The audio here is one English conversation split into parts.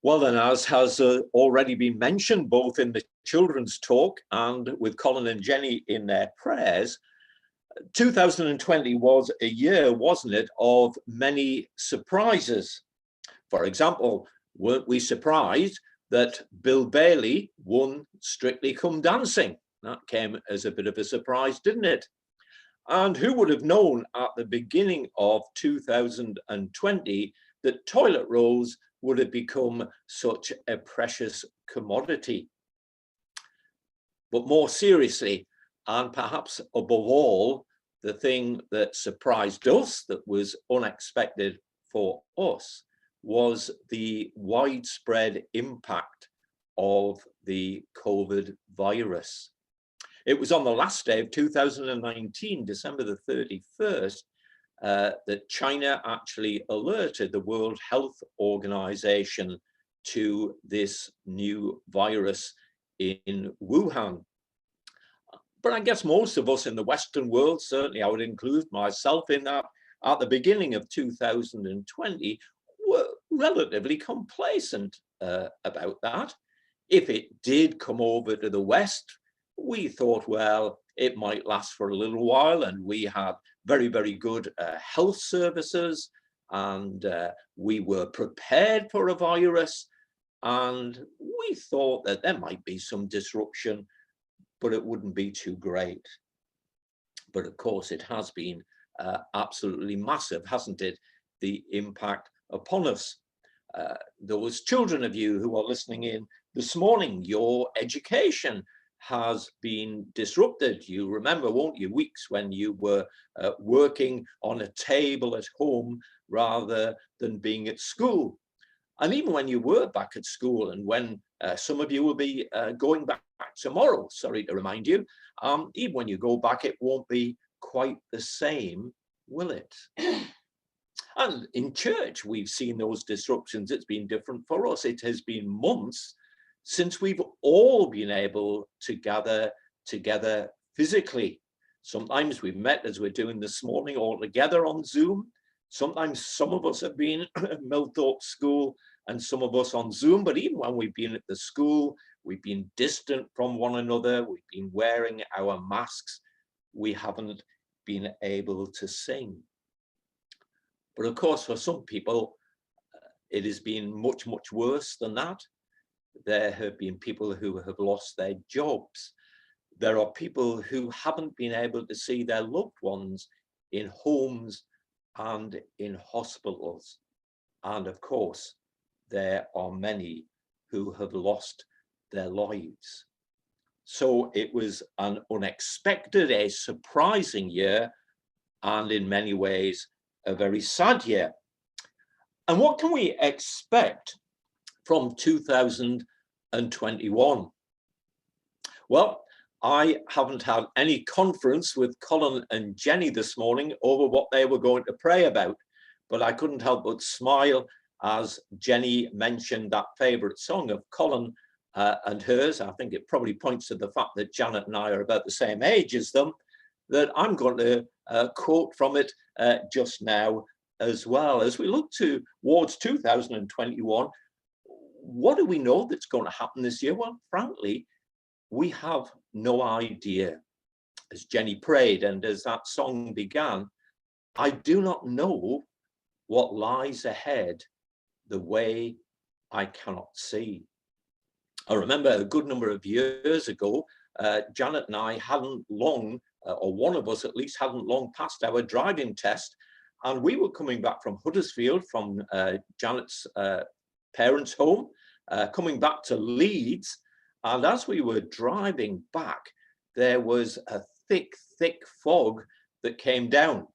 Well then, as has already been mentioned, both in the children's talk and with Colin and Jenny in their prayers, 2020 was a year, wasn't it, of many surprises. For example, weren't we surprised that Bill Bailey won Strictly Come Dancing? That came as a bit of a surprise, didn't it? And who would have known at the beginning of 2020 that toilet rolls would have become such a precious commodity? But more seriously, and perhaps above all, the thing that surprised us, that was unexpected for us, was the widespread impact of the COVID virus. It was on the last day of 2019, December the 31st, that China actually alerted the World Health Organization to this new virus in Wuhan. But I guess most of us in the Western world, certainly I would include myself in that, at the beginning of 2020, were relatively complacent about that. If it did come over to the West, we thought, well, it might last for a little while, and we had very, very good health services, and we were prepared for a virus, and we thought that there might be some disruption, but it wouldn't be too great. But of course, it has been absolutely massive, hasn't it? The impact upon us. Those children of you who are listening in this morning, your education has been disrupted. You remember, won't you, weeks when you were working on a table at home rather than being at school. And even when you were back at school, and when some of you will be going back tomorrow, sorry to remind you, even when you go back, it won't be quite the same, will it? And in church, we've seen those disruptions. It's been different for us. It has been months since we've all been able to gather together physically. Sometimes we've met, as we're doing this morning, all together on Zoom. Sometimes some of us have been at Millthorpe School and some of us on Zoom, but even when we've been at the school, we've been distant from one another, we've been wearing our masks, we haven't been able to sing. But of course, for some people, it has been much, much worse than that. There have been people who have lost their jobs. There are people who haven't been able to see their loved ones in homes and in hospitals. And of course, there are many who have lost their lives. So it was an unexpected, a surprising year, and in many ways, a very sad year. And what can we expect from 2021? Well, I haven't had any conference with Colin and Jenny this morning over what they were going to pray about, but I couldn't help but smile as Jenny mentioned that favourite song of Colin and hers. I think it probably points to the fact that Janet and I are about the same age as them, that I'm going to quote from it just now as well. As we look towards 2021, what do we know that's going to happen this year? Well, frankly, we have no idea. As Jenny prayed and as that song began, I do not know what lies ahead the way I cannot see. I remember a good number of years ago, Janet and I hadn't long, or one of us at least hadn't long passed our driving test, and we were coming back from Huddersfield, from Janet's parents' home, coming back to Leeds, and as we were driving back, there was a thick, thick fog that came down.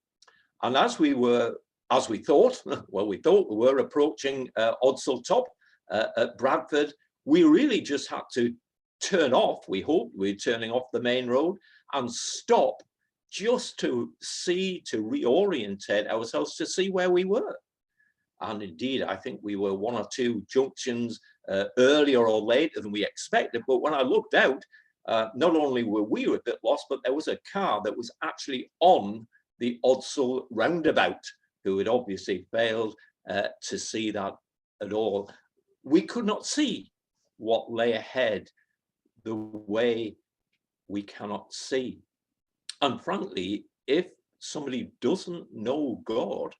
And as we thought we were approaching Odsal Top at Bradford, we really just had to turn off. We hoped we were turning off the main road and stop just to reorientate ourselves to see where we were. And indeed, I think we were one or two junctions earlier or later than we expected. But when I looked out, not only were we a bit lost, but there was a car that was actually on the Odsal roundabout who had obviously failed to see that at all. We could not see what lay ahead the way we cannot see. And frankly, if somebody doesn't know God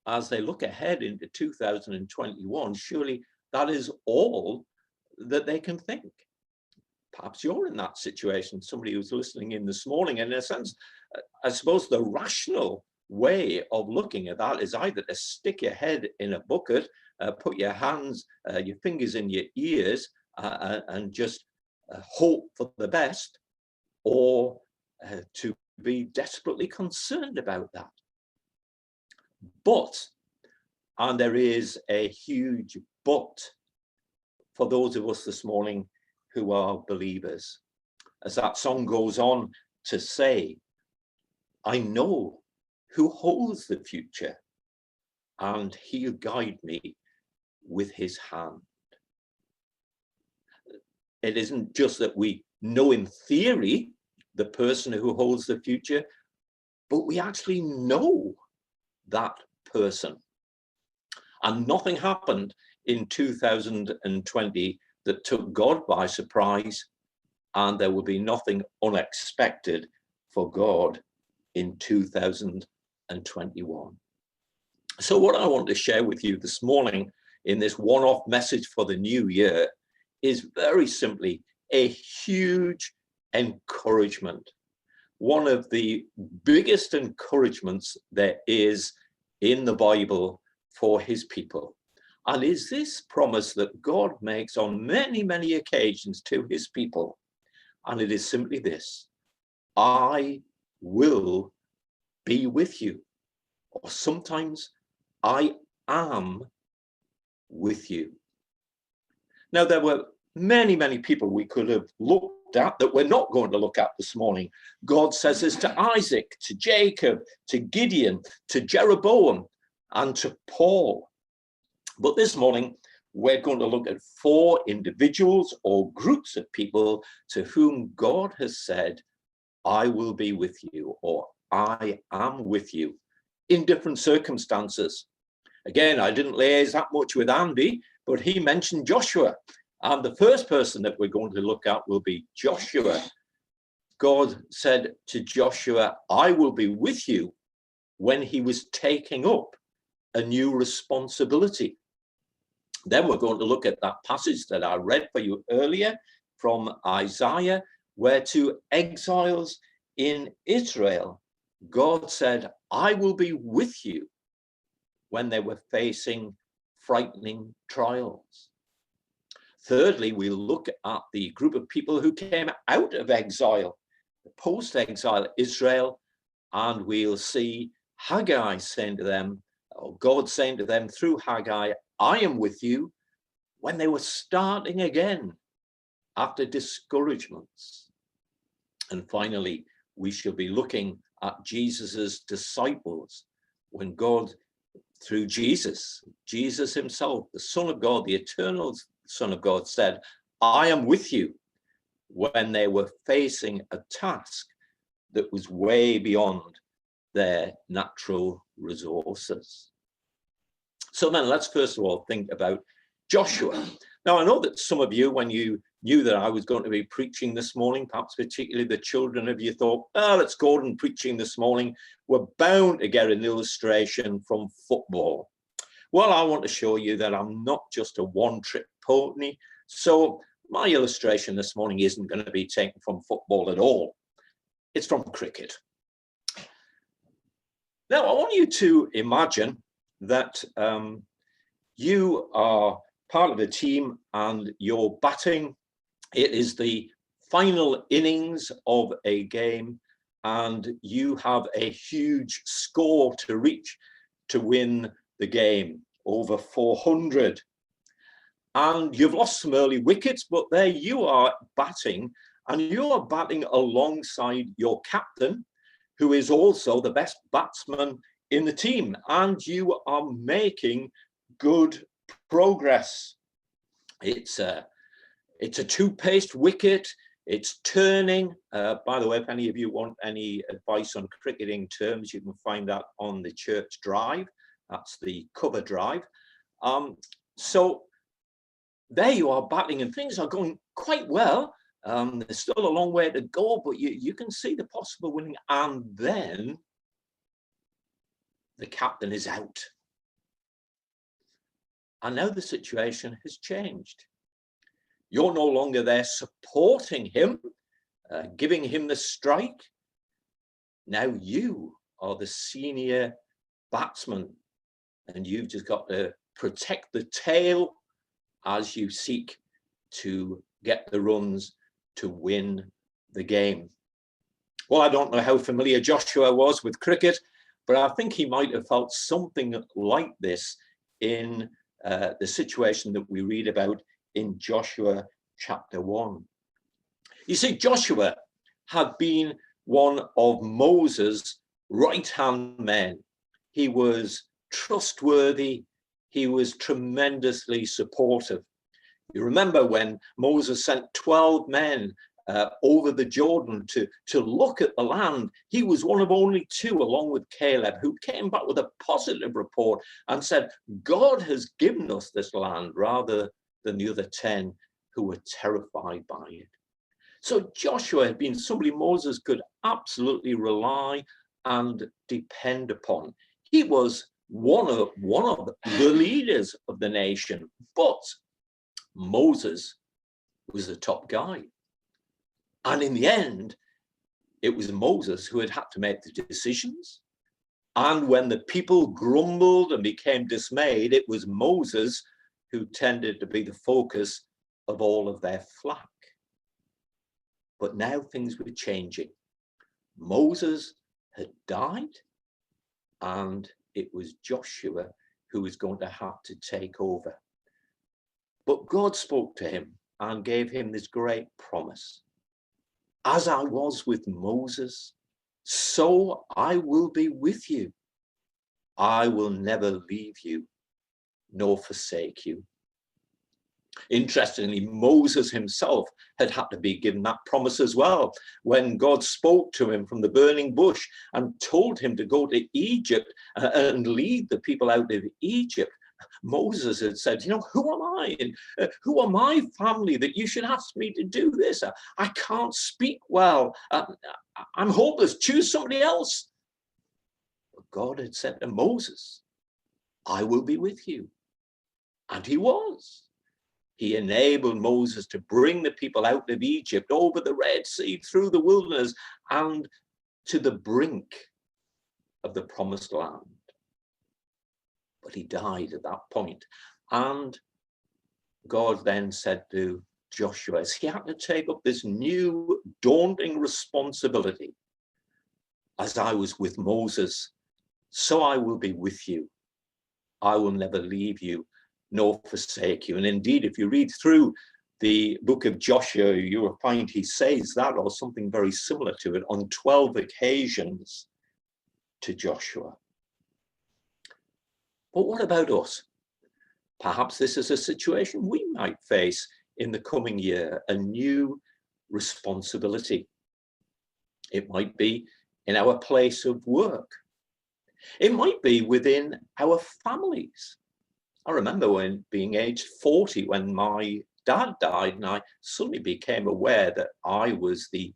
as they look ahead into 2021, surely that is all that they can think. Perhaps you're in that situation, somebody who's listening in this morning. And in a sense, I suppose the rational way of looking at that is either to stick your head in a bucket, put your hands, your fingers in your ears, and just hope for the best, or to be desperately concerned about that. But, and there is a huge but for those of us this morning who are believers. As that song goes on to say, I know who holds the future, and he'll guide me with his hand. It isn't just that we know in theory the person who holds the future, but we actually know that person. And nothing happened in 2020 that took God by surprise, and there will be nothing unexpected for God in 2021. So what I want to share with you this morning in this one-off message for the new year is very simply a huge encouragement. One of the biggest encouragements there is in the Bible for his people. And is this promise that God makes on many, many occasions to his people. And it is simply this: I will be with you. Or sometimes, I am with you. Now, there were many, many people we could have looked at that we're not going to look at this morning. God says this to Isaac, to Jacob, to Gideon, to Jeroboam, and to Paul. But this morning, we're going to look at 4 individuals or groups of people to whom God has said, I will be with you, or I am with you, in different circumstances. Again, I didn't liaise that much with Andy, but he mentioned Joshua. And the first person that we're going to look at will be Joshua. God said to Joshua, I will be with you, when he was taking up a new responsibility. Then we're going to look at that passage that I read for you earlier from Isaiah, where to exiles in Israel, God said, I will be with you when they were facing frightening trials. Thirdly, we look at the group of people who came out of exile, the post-exile Israel, and we'll see Haggai saying to them, or God saying to them through Haggai, I am with you, when they were starting again after discouragements. And finally, we shall be looking at Jesus's disciples when God, through Jesus himself, the Son of God, the eternal Son of God, said, I am with you, when they were facing a task that was way beyond their natural resources. So then let's first of all think about Joshua. Now, I know that some of you, when you knew that I was going to be preaching this morning, perhaps particularly the children of you, thought, oh, it's Gordon preaching this morning. We're bound to get an illustration from football. Well, I want to show you that I'm not just a one-trick pony. So my illustration this morning isn't going to be taken from football at all. It's from cricket. Now, I want you to imagine that you are part of a team and you're batting. It is the final innings of a game, and you have a huge score to reach to win the game, over 400. And you've lost some early wickets, but there you are batting, and you are batting alongside your captain, who is also the best batsman in the team, and you are making good progress. It's a two-paced wicket. It's turning. By the way, if any of you want any advice on cricketing terms, you can find that on the church drive. That's the cover drive. So there you are battling, and things are going quite well. There's still a long way to go, but you can see the possible winning. And then the captain is out. And now the situation has changed. You're no longer there supporting him, giving him the strike. Now you are the senior batsman, and you've just got to protect the tail as you seek to get the runs to win the game. Well, I don't know how familiar Joshua was with cricket, but I think he might have felt something like this in the situation that we read about in Joshua chapter 1. You see, Joshua had been one of Moses' right-hand men. He was trustworthy. He was tremendously supportive. You remember when Moses sent 12 men over the Jordan to look at the land. He was one of only 2, along with Caleb, who came back with a positive report and said, God has given us this land, rather than the other 10 who were terrified by it. So Joshua had been somebody Moses could absolutely rely and depend upon. He was one of the leaders of the nation, but Moses was the top guy. And in the end, it was Moses who had to make the decisions. And when the people grumbled and became dismayed, it was Moses who tended to be the focus of all of their flack. But now things were changing. Moses had died, and it was Joshua who was going to have to take over. But God spoke to him and gave him this great promise. As I was with Moses, so I will be with you. I will never leave you nor forsake you. Interestingly, Moses himself had to be given that promise as well. When God spoke to him from the burning bush and told him to go to Egypt and lead the people out of Egypt, Moses had said, who am I? And who are my family that you should ask me to do this? I can't speak well. I'm hopeless. Choose somebody else. But God had said to Moses, I will be with you. And he was. He enabled Moses to bring the people out of Egypt, over the Red Sea, through the wilderness, and to the brink of the promised land. But he died at that point. And God then said to Joshua, as he had to take up this new daunting responsibility, as I was with Moses, so I will be with you. I will never leave you nor forsake you. And indeed, if you read through the book of Joshua, you will find he says that or something very similar to it on 12 occasions to Joshua. But what about us? Perhaps this is a situation we might face in the coming year, a new responsibility. It might be in our place of work. It might be within our families. I remember when being aged 40 when my dad died, and I suddenly became aware that I was the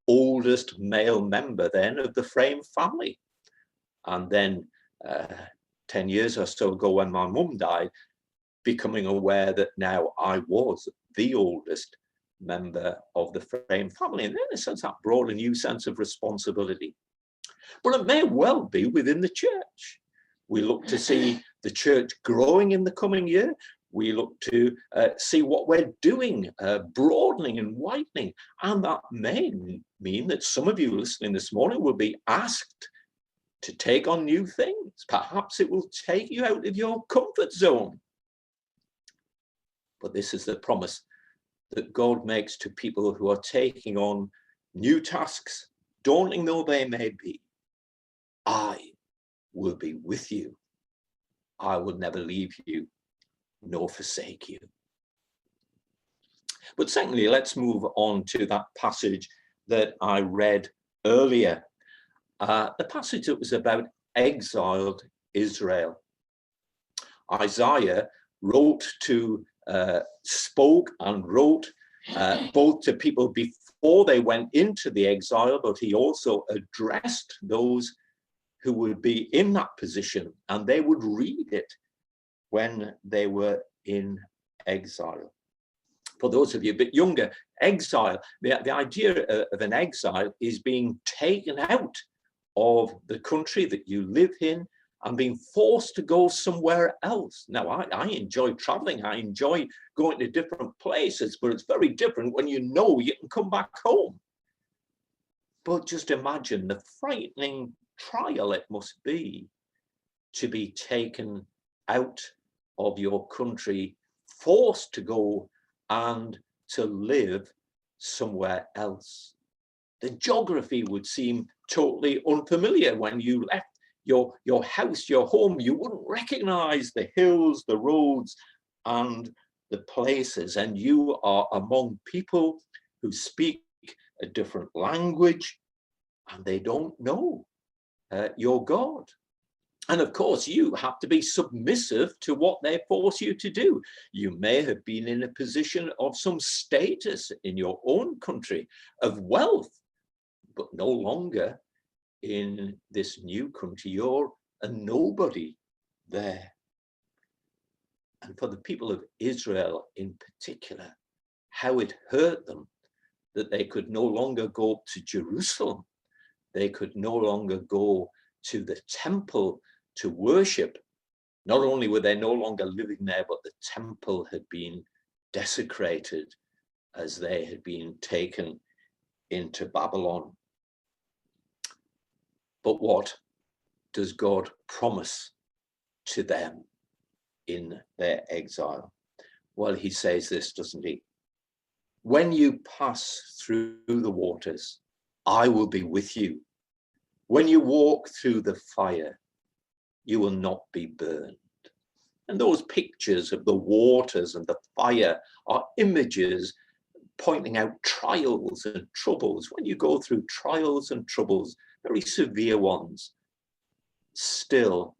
oldest male member then of the Frame family. And then 10 years or so ago when my mum died, becoming aware that now I was the oldest member of the Frame family. And in a sense, that brought a new sense of responsibility. But it may well be within the church. We look to see the church growing in the coming year. We look to see what we're doing, broadening and widening. And that may mean that some of you listening this morning will be asked to take on new things. Perhaps it will take you out of your comfort zone. But this is the promise that God makes to people who are taking on new tasks, daunting though they may be. I will be with you. I will never leave you nor forsake you. But secondly, let's move on to that passage that I read earlier. The passage that was about exiled Israel. Isaiah spoke and wrote both to people before they went into the exile, but he also addressed those who would be in that position, and they would read it when they were in exile. For those of you a bit younger, exile, the idea of an exile is being taken out of the country that you live in and being forced to go somewhere else. Now, I enjoy traveling. I enjoy going to different places, but it's very different when you know you can come back home. But just imagine the frightening trial it must be to be taken out of your country, forced to go and to live somewhere else. The geography would seem totally unfamiliar. When you left your house, your home, you wouldn't recognize the hills, the roads, and the places. And you are among people who speak a different language, and they don't know your God. And of course, you have to be submissive to what they force you to do. You may have been in a position of some status in your own country, of wealth, but no longer in this new country. You're a nobody there. And for the people of Israel in particular, how it hurt them that they could no longer go to Jerusalem. They could no longer go to the temple to worship. Not only were they no longer living there, but the temple had been desecrated as they had been taken into Babylon. But what does God promise to them in their exile? Well, he says this, doesn't he? When you pass through the waters, I will be with you. When you walk through the fire, you will not be burned. And those pictures of the waters and the fire are images pointing out trials and troubles. When you go through trials and troubles, very severe ones, still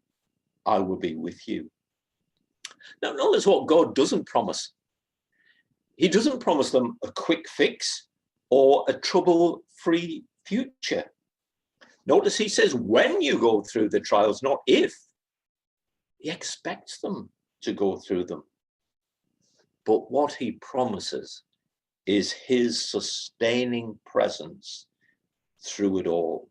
I will be with you. Now, notice what God doesn't promise. He doesn't promise them a quick fix or a trouble-free future. Notice he says, when you go through the trials, not if. He expects them to go through them. But what he promises is his sustaining presence through it all.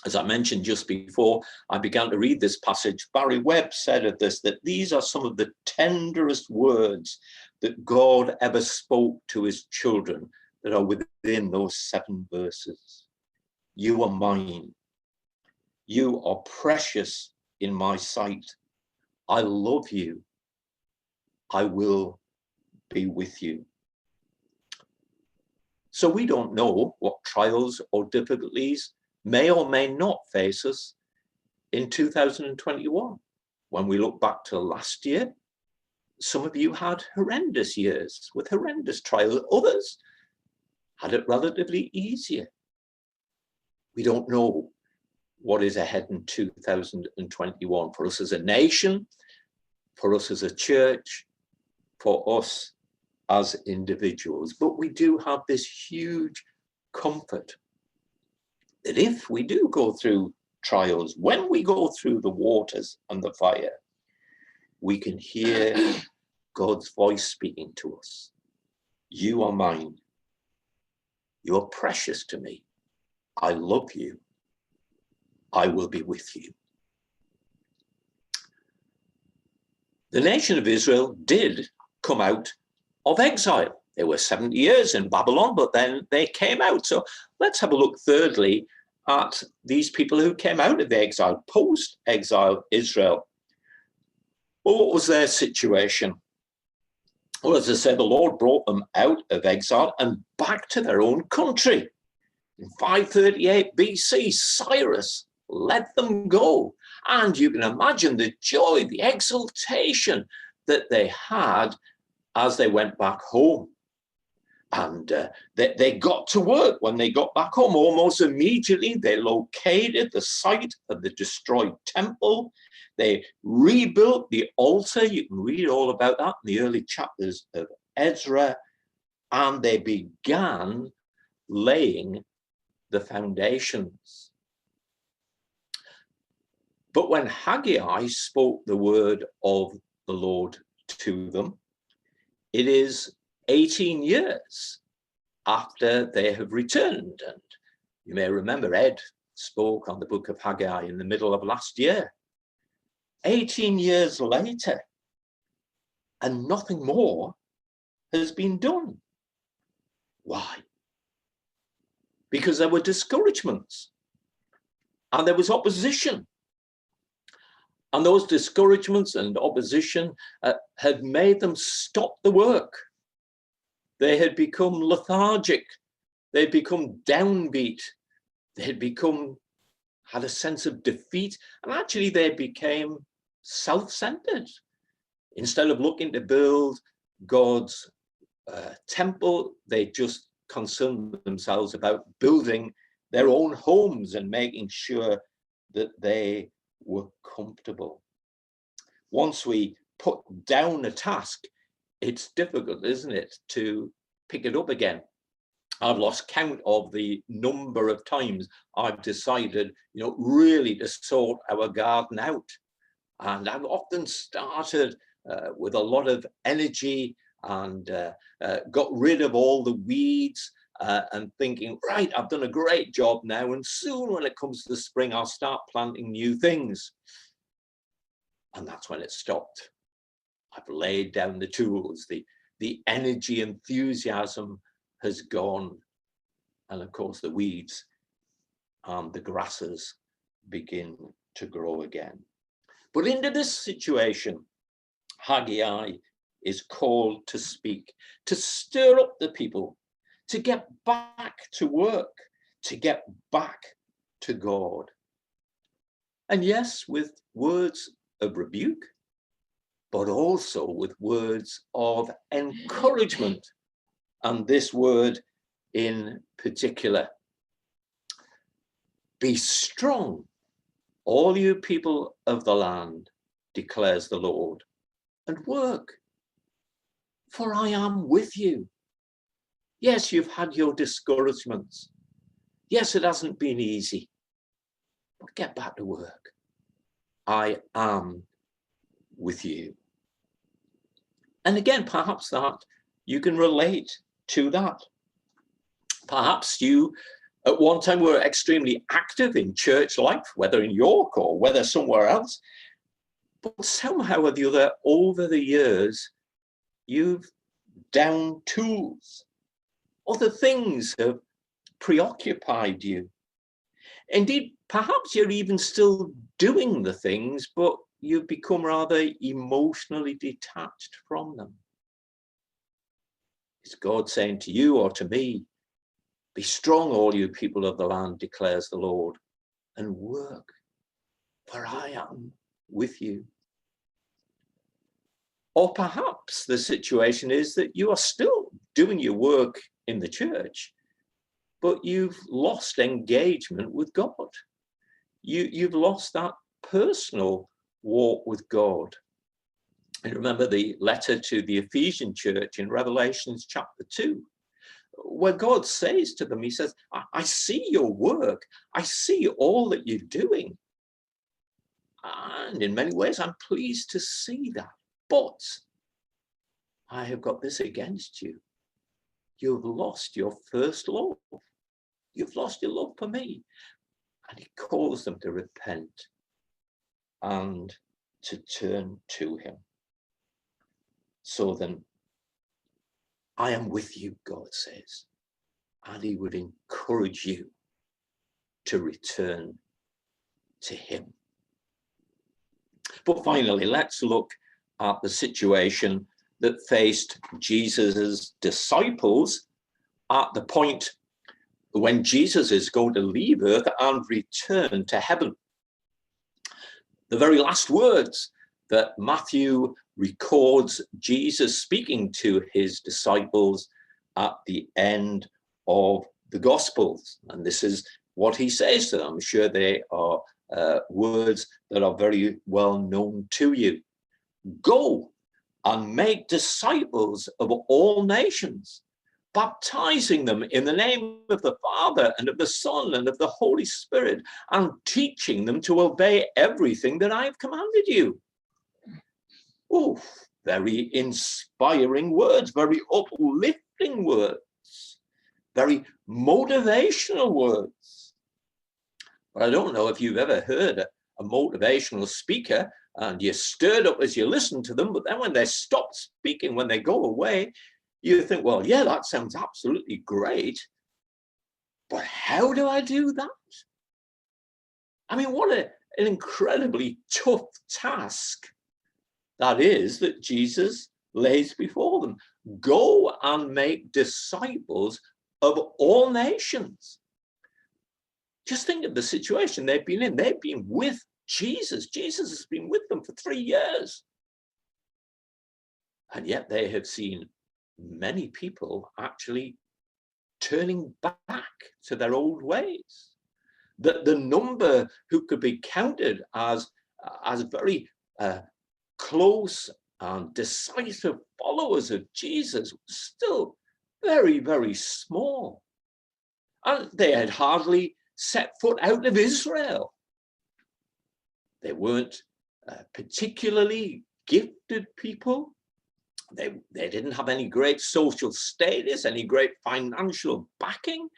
As I mentioned just before I began to read this passage, Barry Webb said of this, that these are some of the tenderest words that God ever spoke to his children that are within those 7 verses. You are mine. You are precious in my sight. I love you. I will be with you. So we don't know what trials or difficulties may or may not face us in 2021. When we look back to last year, some of you had horrendous years with horrendous trials. Others had it relatively easier. We don't know what is ahead in 2021 for us as a nation, for us as a church, for us as individuals. But we do have this huge comfort that if we do go through trials, when we go through the waters and the fire, we can hear God's voice speaking to us. You are mine. You are precious to me. I love you. I will be with you. The nation of Israel did come out of exile. They were 70 years in Babylon, but then they came out. So let's have a look thirdly at these people who came out of the exile, post-exile Israel. Well, what was their situation? Well, as I said, the Lord brought them out of exile and back to their own country. In 538 BC, Cyrus let them go. And you can imagine the joy, the exultation that they had as they went back home. And they got to work when they got back home. Almost immediately, they located the site of the destroyed temple. They rebuilt the altar. You can read all about that in the early chapters of Ezra. And they began laying the foundations. But when Haggai spoke the word of the Lord to them, it is 18 years after they have returned. And you may remember Ed spoke on the book of Haggai in the middle of last year. 18 years later, and nothing more has been done. Why? Because there were discouragements and there was opposition. And those discouragements and opposition had made them stop the work. They had become lethargic. They'd become downbeat. They had a sense of defeat. And actually they became self-centered. Instead of looking to build God's temple, they just concerned themselves about building their own homes and making sure that they were comfortable. Once we put down a task, it's difficult, isn't it, to pick it up again. I've lost count of the number of times I've decided, really to sort our garden out. And I've often started with a lot of energy and got rid of all the weeds and thinking, right, I've done a great job now. And soon when it comes to spring, I'll start planting new things. And that's when it stopped. I've laid down the tools, the energy, enthusiasm has gone. And of course, the weeds and the grasses begin to grow again. But into this situation, Haggai is called to speak, to stir up the people, to get back to work, to get back to God. And yes, with words of rebuke, but also with words of encouragement. And this word in particular, be strong, all you people of the land, declares the Lord, and work, for I am with you. Yes, you've had your discouragements. Yes, it hasn't been easy, but get back to work. I am with you. And again, perhaps that you can relate to that. Perhaps you at one time were extremely active in church life, whether in York or whether somewhere else. But somehow or the other, over the years, you've downed tools. Other things have preoccupied you. Indeed, perhaps you're even still doing the things, but you've become rather emotionally detached from them. Is God saying to you or to me, be strong, all you people of the land, declares the Lord, and work, for I am with you. Or perhaps the situation is that you are still doing your work in the church, but you've lost engagement with God. You've lost that personal walk with God. And remember the letter to the Ephesian church in Revelation chapter 2, where God says to them, he says, I see your work. I see all that you're doing. And in many ways, I'm pleased to see that. But I have got this against you. You've lost your first love. You've lost your love for me. And he calls them to repent and to turn to him. So then, I am with you, God says, and he would encourage you to return to him. But finally, let's look at the situation that faced Jesus's disciples at the point when Jesus is going to leave earth and return to heaven. The very last words that Matthew records Jesus speaking to his disciples at the end of the Gospels. And this is what he says to them. I'm sure they are words that are very well known to you. Go and make disciples of all nations, baptizing them in the name of the Father and of the Son and of the Holy Spirit, and teaching them to obey everything that I have commanded you. Oh, very inspiring words, very uplifting words, very motivational words. But I don't know if you've ever heard a motivational speaker and you're stirred up as you listen to them, but then when they stop speaking, when they go away, you think, well, yeah, that sounds absolutely great, but how do I do that? I mean, what an incredibly tough task that is that Jesus lays before them. Go and make disciples of all nations. Just think of the situation they've been in. They've been with Jesus. Jesus has been with them for 3 years. And yet they have seen many people actually turning back to their old ways. The number who could be counted as very close and decisive followers of Jesus was still very, very small. And they had hardly set foot out of Israel. They weren't particularly gifted people. They didn't have any great social status, any great financial backing.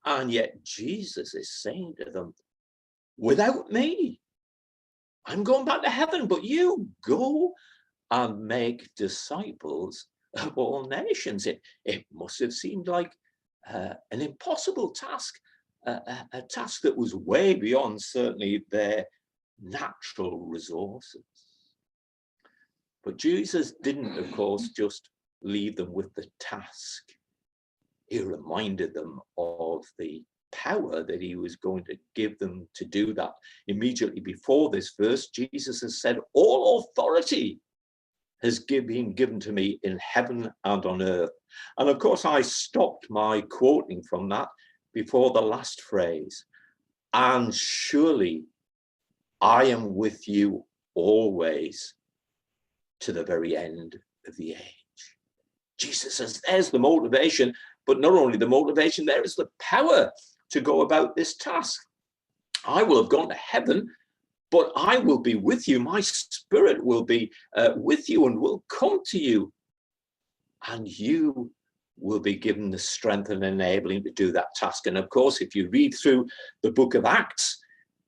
And yet Jesus is saying to them, without me, I'm going back to heaven, but you go and make disciples of all nations. It must have seemed like an impossible task, a task that was way beyond certainly their natural resources. But Jesus didn't, of course, just leave them with the task. He reminded them of the power that he was going to give them to do that. Immediately before this verse, Jesus has said, all authority has been given to me in heaven and on earth. And of course, I stopped my quoting from that before the last phrase. And surely I am with you always to the very end of the age. Jesus says, there's the motivation, but not only the motivation, there is the power to go about this task. I will have gone to heaven, but I will be with you. My spirit will be with you and will come to you. And you will be given the strength and enabling to do that task. And of course, if you read through the book of Acts,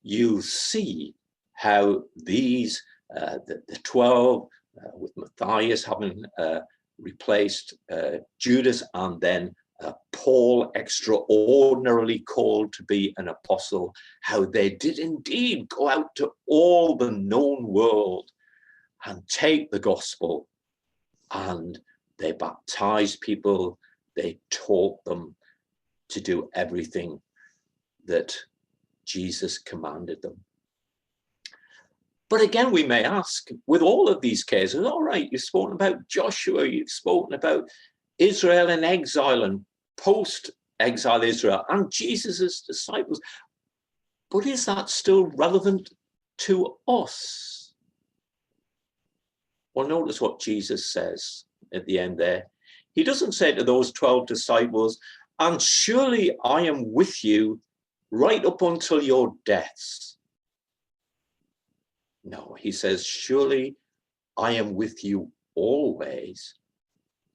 you'll see how these, the 12, with Matthias having replaced Judas, and then Paul, extraordinarily called to be an apostle, how they did indeed go out to all the known world and take the gospel, and they baptized people, they taught them to do everything that Jesus commanded them. But again, we may ask, with all of these cases, all right, you've spoken about Joshua, you've spoken about Israel in exile and post-exile Israel and Jesus's disciples, but is that still relevant to us? Well, notice what Jesus says at the end there. He doesn't say to those 12 disciples, and surely I am with you right up until your deaths. No, he says, surely I am with you always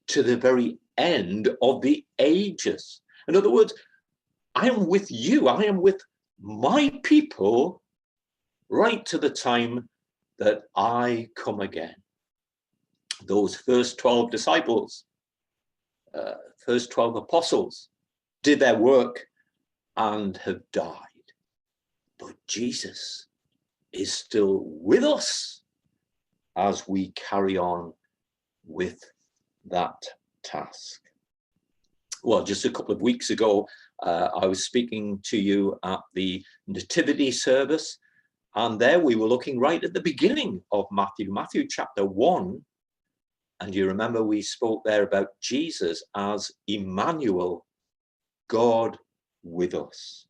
to the very end of the ages. In other words, I am with you, I am with my people right to the time that I come again. Those first 12 disciples, first 12 apostles did their work and have died. But Jesus is still with us as we carry on with that task. Well, just a couple of weeks ago, I was speaking to you at the Nativity service, and there we were looking right at the beginning of Matthew chapter 1, And you remember we spoke there about Jesus as Emmanuel, God with us.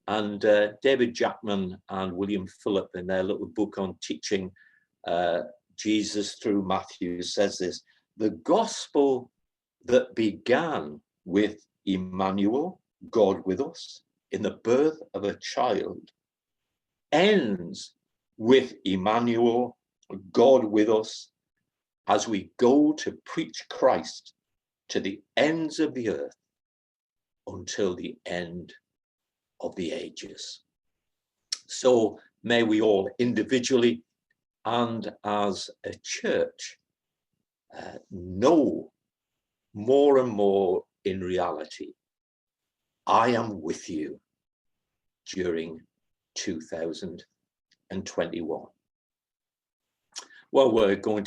And David Jackman and William Phillip, in their little book on teaching Jesus through Matthew, says this: the gospel that began with Emmanuel, God with us, in the birth of a child, ends with Emmanuel, God with us, as we go to preach Christ to the ends of the earth until the end of the ages. So may we all individually and as a church know more and more in reality, I am with you during 2021. Well, we're going to